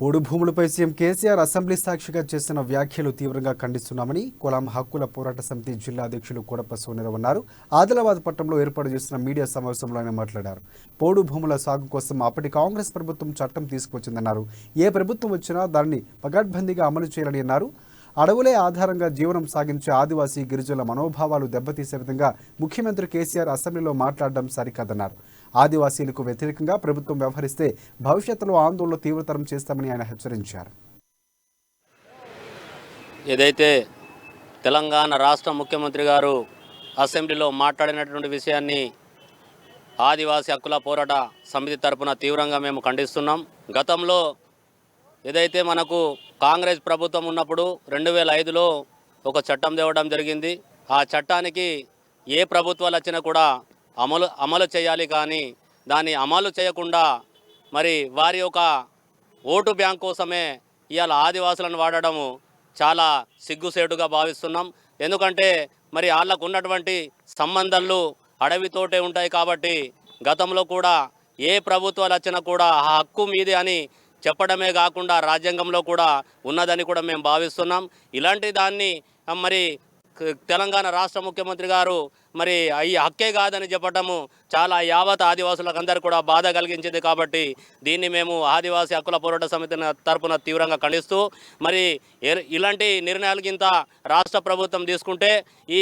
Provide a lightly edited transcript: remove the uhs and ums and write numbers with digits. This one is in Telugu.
పోడు భూములపై సీఎం కేసీఆర్ అసెంబ్లీ సాక్షిగా చేసిన వ్యాఖ్యలు తీవ్రంగా ఖండిస్తున్నామని కులం హక్కుల పోరాట సమితి జిల్లా అధ్యక్షులు కోడప్ప సోనీరావు అన్నారు. ఆదిలాబాద్ పట్టణంలో ఏర్పాటు చేసిన మీడియా సమావేశంలో ఆయన మాట్లాడారు. పోడు భూముల సాగు కోసం అప్పటి కాంగ్రెస్ ప్రభుత్వం చట్టం తీసుకొచ్చిందన్నారు. ఏ ప్రభుత్వం వచ్చినా దాన్ని పకడ్బందీగా అమలు చేయాలని అన్నారు. అడవులే ఆధారంగా జీవనం సాగించే ఆదివాసీ గిరిజనుల మనోభావాలు దెబ్బతీసే విధంగా ముఖ్యమంత్రి కేసీఆర్ అసెంబ్లీలో మాట్లాడడం సరికాదన్నారు. ఆదివాసీలకు వ్యతిరేకంగా ప్రభుత్వం వ్యవహరిస్తే భవిష్యత్తులో ఆందోళన తీవ్రతరం చేస్తామని ఆయన హెచ్చరించారు. ఏదైతే తెలంగాణ రాష్ట్ర ముఖ్యమంత్రి గారు అసెంబ్లీలో మాట్లాడినటువంటి విషయాన్ని ఆదివాసీ హక్కుల పోరాట సమితి తరపున తీవ్రంగా మేము ఖండిస్తున్నాం. గతంలో ఏదైతే మనకు కాంగ్రెస్ ప్రభుత్వం ఉన్నప్పుడు 2005లో ఒక చట్టం తేవడం జరిగింది. ఆ చట్టానికి ఏ ప్రభుత్వాలు వచ్చినా కూడా అమలు చేయాలి, కానీ దాన్ని అమలు చేయకుండా మరి వారి యొక్క ఓటు బ్యాంక్ కోసమే ఇవాళ ఆదివాసులను వాడడము చాలా సిగ్గుసేటుగా భావిస్తున్నాం. ఎందుకంటే మరి వాళ్ళకు ఉన్నటువంటి సంబంధాలు అడవితోటే ఉంటాయి కాబట్టి గతంలో కూడా ఏ ప్రభుత్వాలు వచ్చినా కూడా ఆ హక్కు మీదే అని చెప్పడమే కాకుండా రాజ్యాంగంలో కూడా ఉన్నదని కూడా మేము భావిస్తున్నాం. ఇలాంటి దాన్ని మరి తెలంగాణ రాష్ట్ర ముఖ్యమంత్రి గారు మరి ఈ హక్కే కాదని చెప్పడము చాలా యావత్ ఆదివాసులకు అందరూ కూడా బాధ కలిగించింది. కాబట్టి దీన్ని మేము ఆదివాసీ హక్కుల పోరాట సమితి తరపున తీవ్రంగా ఖండిస్తూ మరి ఇలాంటి నిర్ణయాలకింత రాష్ట్ర ప్రభుత్వం తీసుకుంటే ఈ